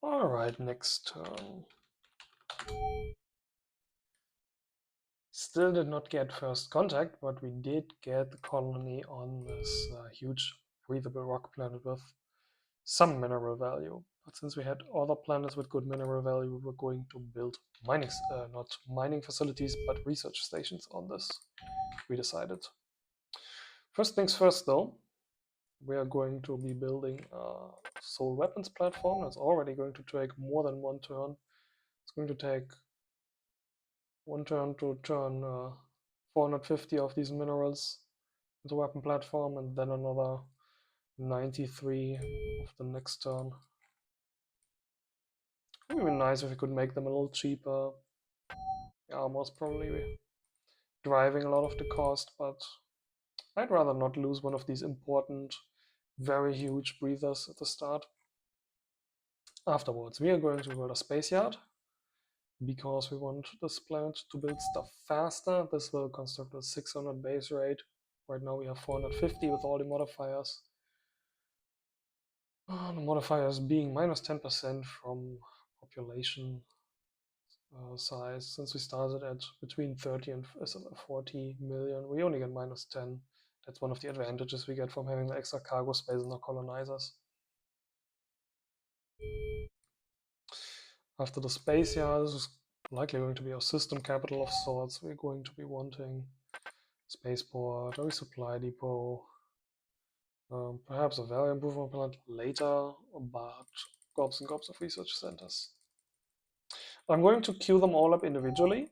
Alright, next turn. Still did not get first contact, but we did get the colony on this huge breathable rock planet with some mineral value. But since we had other planets with good mineral value, we were going to build mining, not mining facilities, but research stations on this, we decided. First things first though, we are going to be building a soul weapons platform. That's already going to take more than one turn. It's going to take one turn to turn 450 of these minerals into a weapon platform, and then another 93 of the next turn. It would be nice if we could make them a little cheaper. Yeah, most probably driving a lot of the cost, but I'd rather not lose one of these important, very huge breathers at the start. Afterwards, we are going to build a space yard because we want this planet to build stuff faster. This will construct a 600 base rate. Right now we have 450 with all the modifiers. The modifiers being minus 10% from population size. Since we started at between 30 and 40 million, we only get minus 10. That's one of the advantages we get from having the extra cargo space in our colonizers. After the space yard, this is likely going to be our system capital of sorts. We're going to be wanting spaceport, a resupply depot, perhaps a value improvement plant later, but gobs and gobs of research centers. I'm going to queue them all up individually,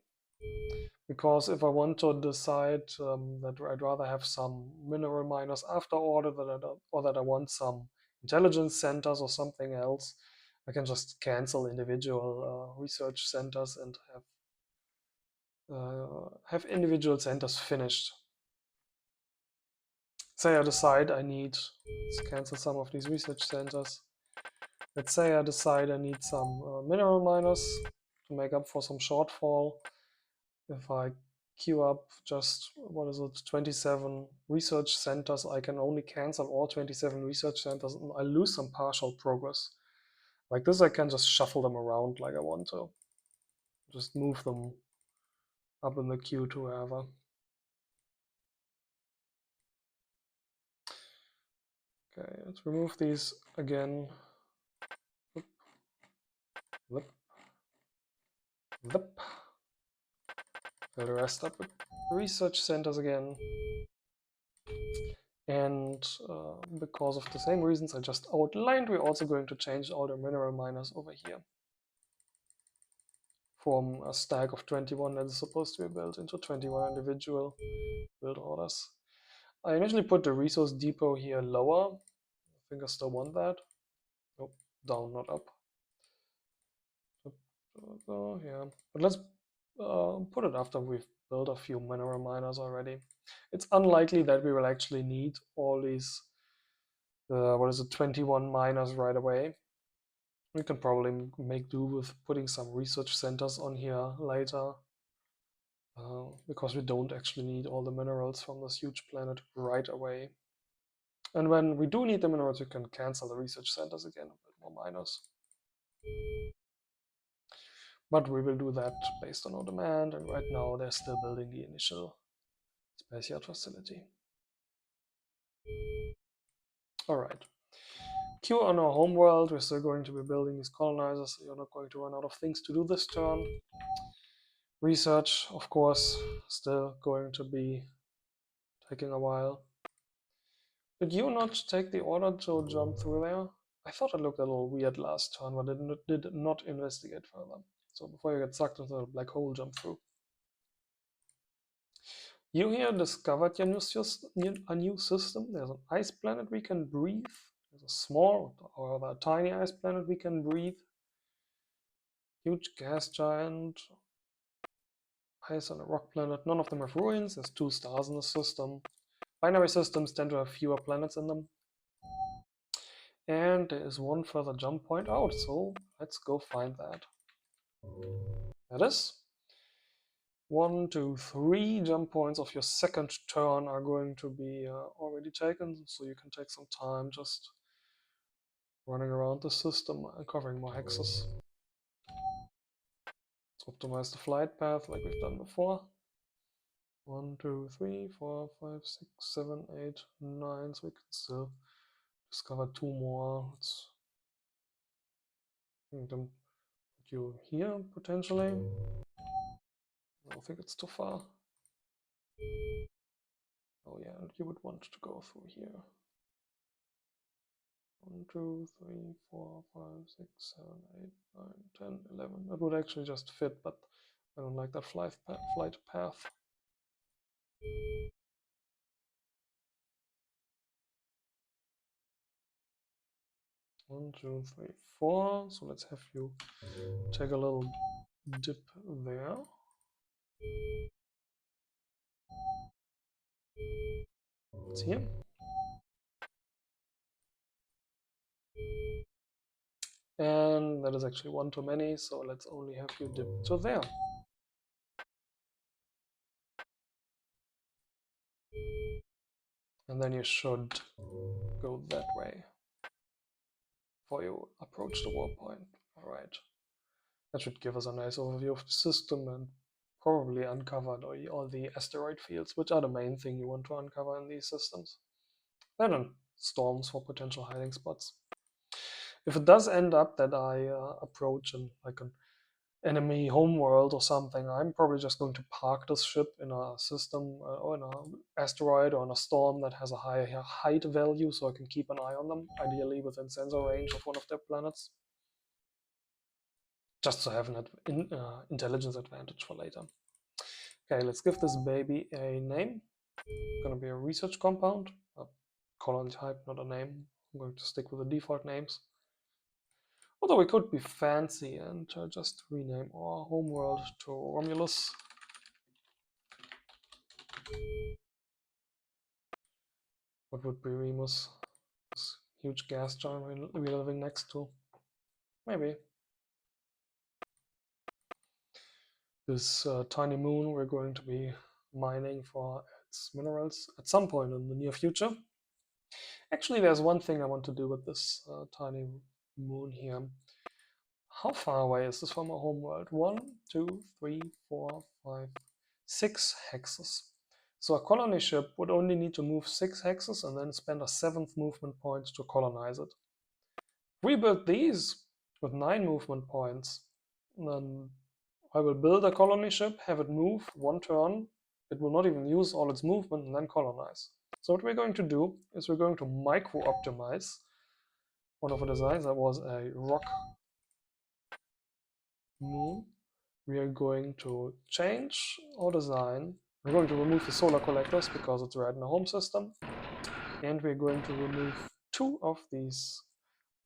because if I want to decide that I'd rather have some mineral miners after order, or that I want some intelligence centers or something else, I can just cancel individual research centers and have individual centers finished. Say I decide I need, let's cancel some of these research centers. Let's say I decide I need some mineral miners to make up for some shortfall. If I queue up just, 27 research centers, I can only cancel all 27 research centers and I lose some partial progress. Like this, I can just shuffle them around like I want to. Just move them up in the queue to wherever. Okay, let's remove these again. Zip. Zip. Fill the rest up with research centers again. And because of the same reasons I just outlined, we're also going to change all the mineral miners over here from a stack of 21 that is supposed to be built into 21 individual build orders. I initially put the resource depot here lower. I think I still want that. Nope, down, not up. Yeah, but let's put it after we've built a few mineral miners already. It's unlikely that we will actually need all these 21 miners right away. We can probably make do with putting some research centers on here later, because we don't actually need all the minerals from this huge planet right away. And when we do need the minerals, we can cancel the research centers again and build more miners. But we will do that based on our demand, and right now they're still building the initial space yard facility. All right. Q on our homeworld, we're still going to be building these colonizers, so you're not going to run out of things to do this turn. Research, of course, still going to be taking a while. Did you not take the order to jump through there? I thought it looked a little weird last turn, but did not investigate further. So before you get sucked into the black hole, jump through. You here discovered your a new system. There's an ice planet we can breathe. There's a small or a tiny ice planet we can breathe. Huge gas giant. Ice on a rock planet. None of them have ruins. There's 2 stars in the system. Binary systems tend to have fewer planets in them. And there is one further jump point out, so let's go find that. That is 1, 2, 3 jump points of your second turn are going to be already taken, so you can take some time just running around the system, uncovering more hexes. Let's optimize the flight path like we've done before. 1, 2, 3, 4, 5, 6, 7, 8, 9. So we can still discover 2 more. Let's bring them you here potentially. I don't think it's too far. Oh yeah, and you would want to go through here. 1, 2, 3, 4, 5, 6, 7, 8, 9, 10, 11. That would actually just fit, but I don't like that flight path. One, two, three, four. So let's have you take a little dip there. It's here. And that is actually one too many, so let's only have you dip to there. And then you should go that way before you approach the wall point. All right. That should give us a nice overview of the system and probably uncover all the asteroid fields, which are the main thing you want to uncover in these systems. Then storms for potential hiding spots. If it does end up that I approach an enemy homeworld or something, I'm probably just going to park this ship in a system or in an asteroid or in a storm that has a high height value, so I can keep an eye on them, ideally within sensor range of one of their planets, just to have an intelligence advantage for later. Okay, let's give this baby a name. It's going to be a research compound, a colony type, not a name. I'm going to stick with the default names. Although we could be fancy and just rename our homeworld to Romulus. What would be Remus? This huge gas giant we're living next to. Maybe. This tiny moon we're going to be mining for its minerals at some point in the near future. Actually, there's one thing I want to do with this tiny moon here. How far away is this from our homeworld? 1, 2, 3, 4, 5, 6 hexes. So a colony ship would only need to move 6 hexes and then spend a 7th movement point to colonize it. If we build these with 9 movement points, then I will build a colony ship, have it move 1 turn, it will not even use all its movement, and then colonize. So what we're going to do is we're going to micro-optimize one of the designs that was a rock moon. We are going to change our design. We're going to remove the solar collectors because it's red in the home system. And we're going to remove 2 of these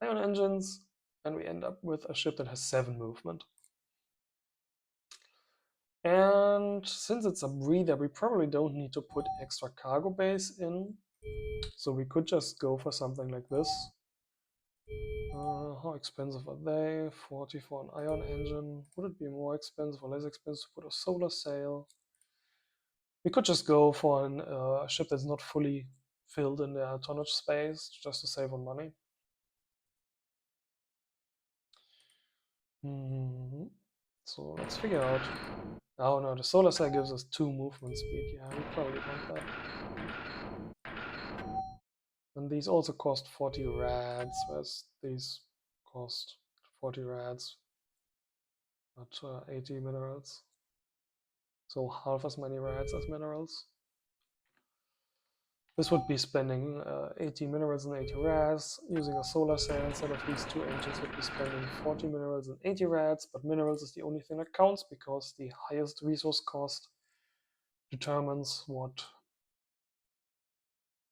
ion engines, and we end up with a ship that has 7 movement. And since it's a breather, we probably don't need to put extra cargo bays in. So we could just go for something like this. How expensive are they? 40 for an ion engine. Would it be more expensive or less expensive to put a solar sail? We could just go for a ship that's not fully filled in their tonnage space, just to save on money. So let's figure out. Oh no, the solar sail gives us 2 movement speed. Yeah, we probably want that. And these also cost 40 rads, whereas these cost 40 rads, but 80 minerals. So half as many rads as minerals. This would be spending 80 minerals and 80 rads. Using a solar sail instead of these 2 engines would be spending 40 minerals and 80 rads, but minerals is the only thing that counts because the highest resource cost determines what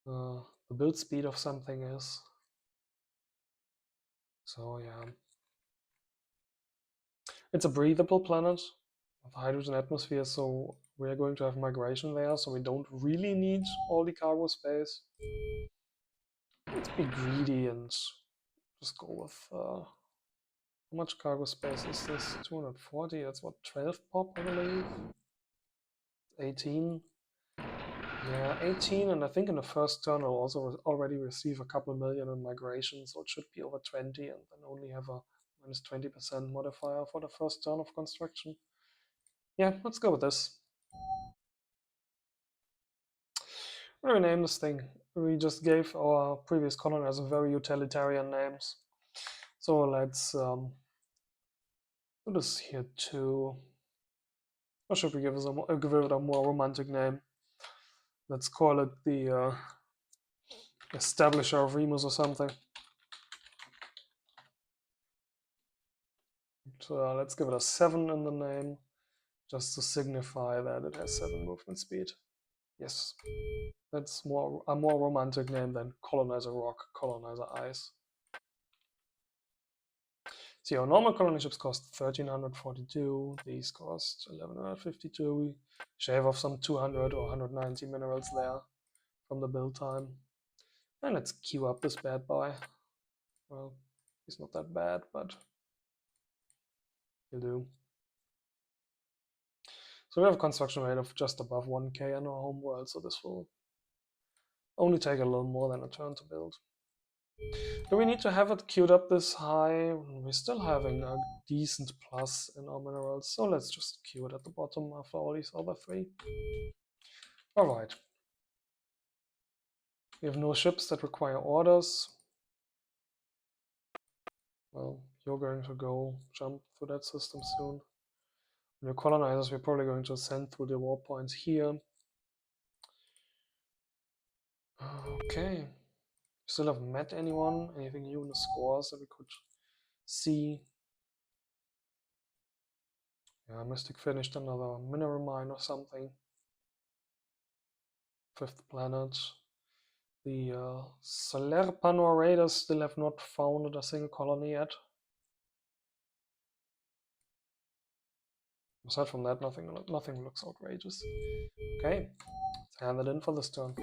the build speed of something is. So yeah. It's a breathable planet with a hydrogen atmosphere, so we are going to have migration there, so we don't really need all the cargo space. Let's be greedy and just go with how much cargo space is this? 240, that's what, 12 pop, I believe? 18. Yeah, 18, and I think in the first turn I'll also already receive a couple million in migration, so it should be over 20, and then only have a minus 20% modifier for the first turn of construction. Yeah, let's go with this. What do we name this thing? We just gave our previous colonizers very utilitarian names. So let's do this here too. Or should we give it a more romantic name? Let's call it the Establisher of Remus or something. So let's give it a 7 in the name, just to signify that it has 7 movement speed. Yes, that's a more romantic name than Colonizer Rock, Colonizer Ice. See, our normal colony ships cost 1342, these cost 1152. We shave off some 200 or 190 minerals there from the build time. And let's queue up this bad boy. Well, he's not that bad, but he'll do. So we have a construction rate of just above 1k on our home world, so this will only take a little more than a turn to build. Do we need to have it queued up this high? We're still having a decent plus in our minerals, so let's just queue it at the bottom after all these other 3. Alright. We have no ships that require orders. Well, you're going to go jump through that system soon. When your colonizers, we're probably going to send through the war points here. Okay. Still haven't met anyone. Anything new in the scores that we could see? Yeah, Mystic finished another mineral mine or something. 5th planet. The Salerpano Raiders still have not founded a single colony yet. Aside from that, nothing looks outrageous. Okay, let's hand it in for this turn.